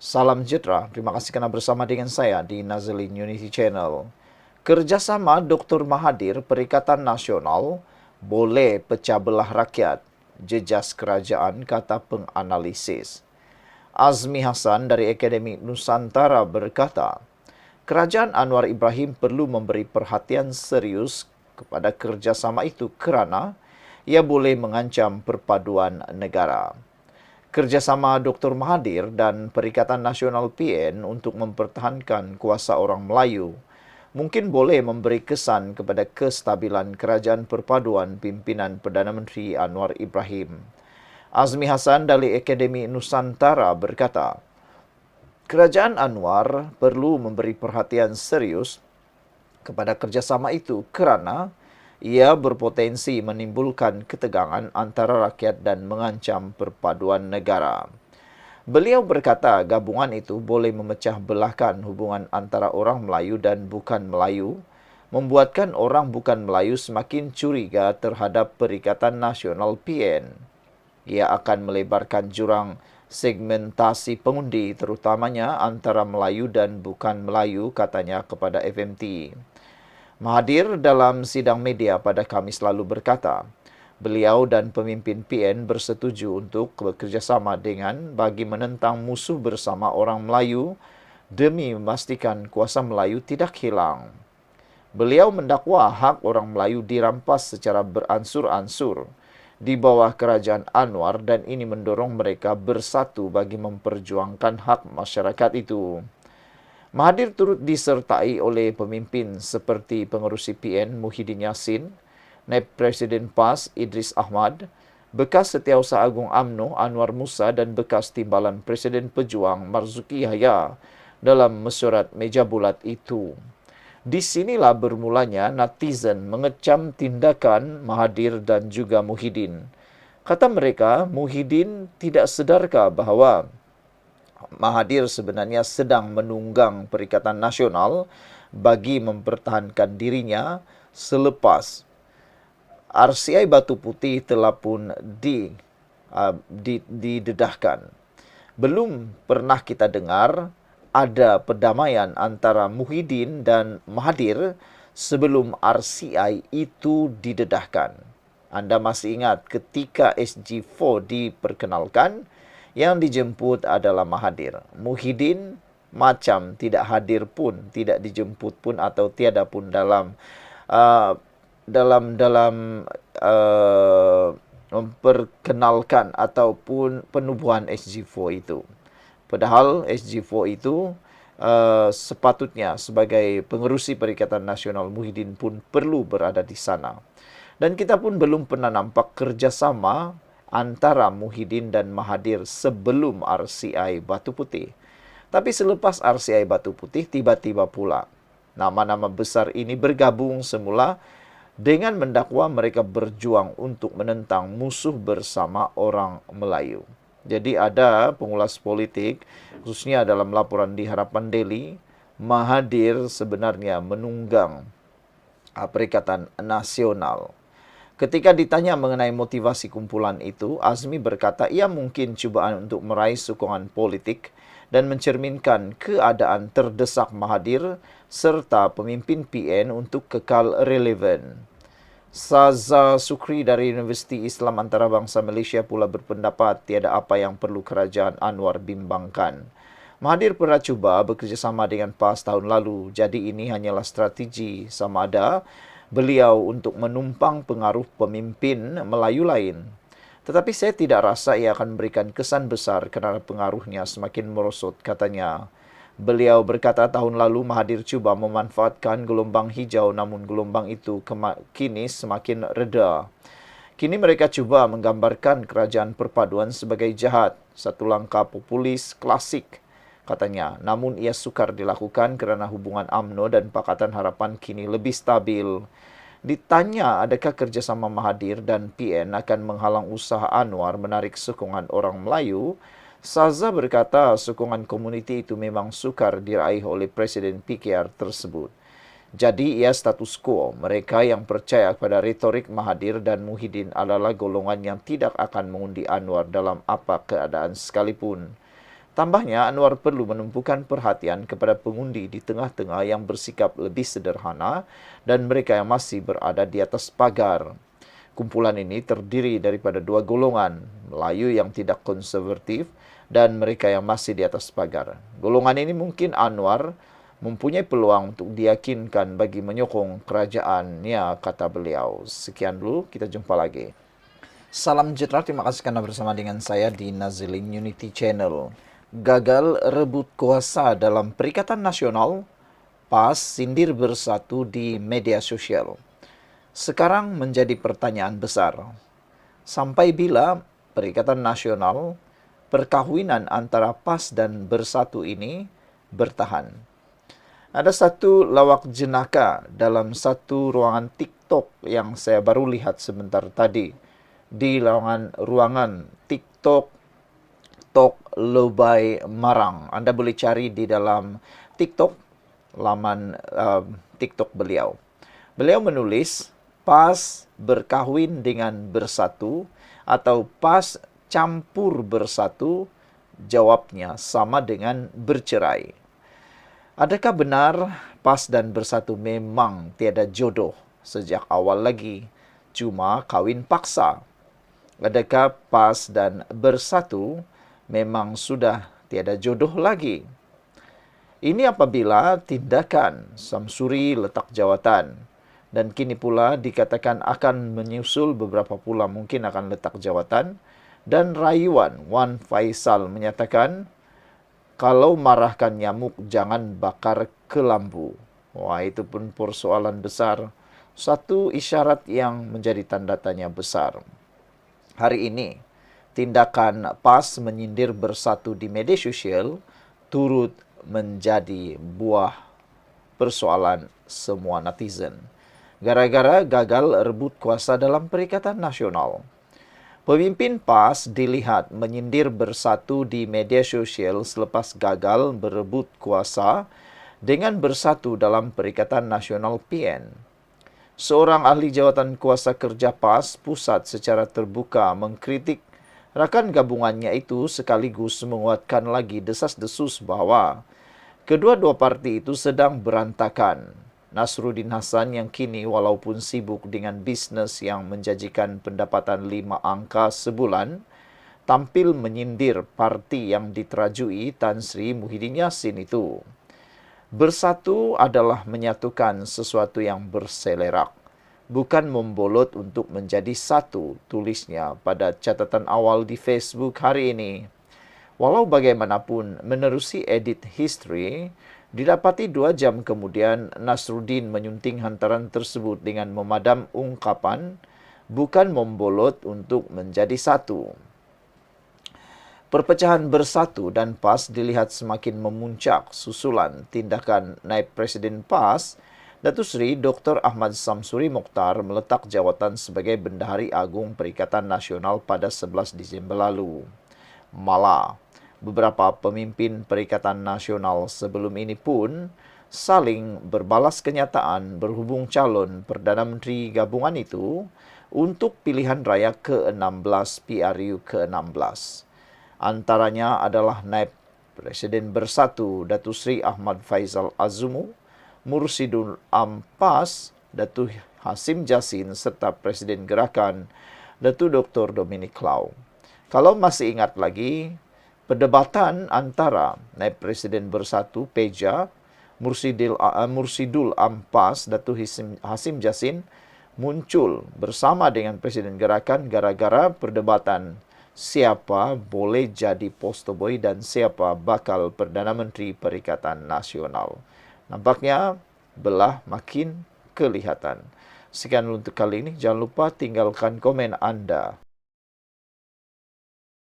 Salam sejahtera, terima kasih karena bersama dengan saya di Nazlin Unity Channel. Kerjasama Dr. Mahathir Perikatan Nasional boleh pecah belah rakyat, jejas kerajaan kata penganalisis. Azmi Hasan dari Akademi Nusantara berkata, Kerajaan Anwar Ibrahim perlu memberi perhatian serius kepada kerjasama itu kerana ia boleh mengancam perpaduan negara. Kerjasama Dr. Mahathir dan Perikatan Nasional PN untuk mempertahankan kuasa orang Melayu mungkin boleh memberi kesan kepada kestabilan kerajaan perpaduan pimpinan Perdana Menteri Anwar Ibrahim. Azmi Hasan dari Akademi Nusantara berkata, Kerajaan Anwar perlu memberi perhatian serius kepada kerjasama itu kerana ia berpotensi menimbulkan ketegangan antara rakyat dan mengancam perpaduan negara. Beliau berkata gabungan itu boleh memecah belahkan hubungan antara orang Melayu dan bukan Melayu, membuatkan orang bukan Melayu semakin curiga terhadap Perikatan Nasional PN. Ia akan melebarkan jurang segmentasi pengundi terutamanya antara Melayu dan bukan Melayu, katanya kepada FMT. Mahathir dalam sidang media pada Khamis lalu berkata, beliau dan pemimpin PN bersetuju untuk bekerjasama dengan bagi menentang musuh bersama orang Melayu demi memastikan kuasa Melayu tidak hilang. Beliau mendakwa hak orang Melayu dirampas secara beransur-ansur di bawah kerajaan Anwar dan ini mendorong mereka bersatu bagi memperjuangkan hak masyarakat itu. Mahathir turut disertai oleh pemimpin seperti pengerusi PN Muhyiddin Yassin, Naib Presiden PAS Idris Ahmad, bekas Setiausaha Agung UMNO Anwar Musa dan bekas Timbalan Presiden Pejuang Marzuki Yahya dalam mesyuarat meja bulat itu. Di sinilah bermulanya netizen mengecam tindakan Mahathir dan juga Muhyiddin. Kata mereka, Muhyiddin tidak sedarkah bahawa Mahathir sebenarnya sedang menunggang Perikatan Nasional bagi mempertahankan dirinya selepas RCI Batu Putih telah pun didedahkan. Belum pernah kita dengar ada perdamaian antara Muhyiddin dan Mahathir sebelum RCI itu didedahkan. Anda masih ingat ketika SG4 diperkenalkan, yang dijemput adalah Mahathir. Muhyiddin macam tidak hadir pun, tidak dijemput pun atau tiada pun dalam uh, memperkenalkan ataupun penubuhan SG4 itu. Padahal SG4 itu sepatutnya sebagai pengerusi Perikatan Nasional, Muhyiddin pun perlu berada di sana. Dan kita pun belum pernah nampak kerjasama antara Muhyiddin dan Mahathir sebelum RCI Batu Putih. Tapi selepas RCI Batu Putih, tiba-tiba pula nama-nama besar ini bergabung semula dengan mendakwa mereka berjuang untuk menentang musuh bersama orang Melayu. Jadi ada pengulas politik, khususnya dalam laporan di Harapan Daily, Mahathir sebenarnya menunggang Perikatan Nasional. Ketika ditanya mengenai motivasi kumpulan itu, Azmi berkata ia mungkin cubaan untuk meraih sokongan politik dan mencerminkan keadaan terdesak Mahathir serta pemimpin PN untuk kekal relevan. Saza Sukri dari Universiti Islam Antarabangsa Malaysia pula berpendapat tiada apa yang perlu kerajaan Anwar bimbangkan. Mahathir pernah cuba bekerjasama dengan PAS tahun lalu, jadi ini hanyalah strategi sama ada beliau untuk menumpang pengaruh pemimpin Melayu lain. Tetapi saya tidak rasa ia akan memberikan kesan besar kerana pengaruhnya semakin merosot, katanya. Beliau berkata tahun lalu Mahathir cuba memanfaatkan gelombang hijau namun gelombang itu kini semakin reda. Kini mereka cuba menggambarkan kerajaan perpaduan sebagai jahat, satu langkah populis klasik, katanya. Namun ia sukar dilakukan kerana hubungan UMNO dan Pakatan Harapan kini lebih stabil. Ditanya adakah kerjasama Mahathir dan PN akan menghalang usaha Anwar menarik sokongan orang Melayu, Saza berkata sokongan komuniti itu memang sukar diraih oleh Presiden PKR tersebut. Jadi ia status quo. Mereka yang percaya kepada retorik Mahathir dan Muhyiddin adalah golongan yang tidak akan mengundi Anwar dalam apa keadaan sekalipun. Tambahnya, Anwar perlu menumpukan perhatian kepada pengundi di tengah-tengah yang bersikap lebih sederhana dan mereka yang masih berada di atas pagar. Kumpulan ini terdiri daripada dua golongan, Melayu yang tidak konservatif dan mereka yang masih di atas pagar. Golongan ini mungkin Anwar mempunyai peluang untuk diyakinkan bagi menyokong kerajaannya, kata beliau. Sekian dulu, kita jumpa lagi. Salam sejahtera, terima kasih karena bersama dengan saya di Nazilin Unity Channel. Gagal rebut kuasa dalam Perikatan Nasional, PAS sindir bersatu di media sosial. Sekarang menjadi pertanyaan besar. Sampai bila Perikatan Nasional, perkawinan antara PAS dan Bersatu ini bertahan? Ada satu lawak jenaka dalam satu ruangan TikTok yang saya baru lihat sebentar tadi. Di ruangan TikTok Tok Lobai Marang. Anda boleh cari di dalam TikTok, laman TikTok beliau. Beliau menulis, PAS berkahwin dengan Bersatu atau PAS campur Bersatu, jawabnya sama dengan bercerai. Adakah benar PAS dan Bersatu memang tiada jodoh sejak awal lagi, cuma kawin paksa? Adakah PAS dan Bersatu memang sudah tiada jodoh lagi? Ini apabila tindakan Samsuri letak jawatan, dan kini pula dikatakan akan menyusul beberapa pula mungkin akan letak jawatan, dan rayuan Wan Faisal menyatakan, kalau marahkan nyamuk, jangan bakar kelambu. Wah, itu pun persoalan besar. Satu isyarat yang menjadi tanda tanya besar. Hari ini, tindakan PAS menyindir Bersatu di media sosial turut menjadi buah persoalan semua netizen. Gara-gara gagal rebut kuasa dalam Perikatan Nasional. Pemimpin PAS dilihat menyindir Bersatu di media sosial selepas gagal berebut kuasa dengan Bersatu dalam Perikatan Nasional PN. Seorang ahli jawatan kuasa kerja PAS pusat secara terbuka mengkritik rakan gabungannya itu sekaligus menguatkan lagi desas-desus bahwa kedua-dua parti itu sedang berantakan. Nasruddin Hasan yang kini walaupun sibuk dengan bisnes yang menjanjikan pendapatan 5 angka sebulan, tampil menyindir parti yang diterajui Tan Sri Muhyiddin Yassin itu. Bersatu adalah menyatukan sesuatu yang berselerak, bukan membolot untuk menjadi satu, tulisnya pada catatan awal di Facebook hari ini. Walau bagaimanapun, menerusi edit history, didapati 2 jam kemudian Nasruddin menyunting hantaran tersebut dengan memadam ungkapan, bukan membolot untuk menjadi satu. Perpecahan Bersatu dan PAS dilihat semakin memuncak susulan tindakan Naib Presiden PAS, Datuk Seri Dr. Ahmad Samsuri Mokhtar meletak jawatan sebagai Bendahari Agung Perikatan Nasional pada 11 Disember lalu. Malah, beberapa pemimpin Perikatan Nasional sebelum ini pun saling berbalas kenyataan berhubung calon Perdana Menteri gabungan itu untuk pilihan raya ke-16 PRU ke-16. Antaranya adalah Naib Presiden Bersatu Datuk Seri Ahmad Faizal Azumu, Mursidul Ampas, Datuk Hasim Jasin serta Presiden Gerakan Datuk Dr. Dominic Lau. Kalau masih ingat lagi, perdebatan antara Naib Presiden Bersatu Peja, Mursidul Ampas, Datuk Hasim Jasin muncul bersama dengan Presiden Gerakan gara-gara perdebatan siapa boleh jadi poster boy dan siapa bakal Perdana Menteri Perikatan Nasional. Nampaknya belah makin kelihatan. Sekian untuk kali ini. Jangan lupa tinggalkan komen Anda.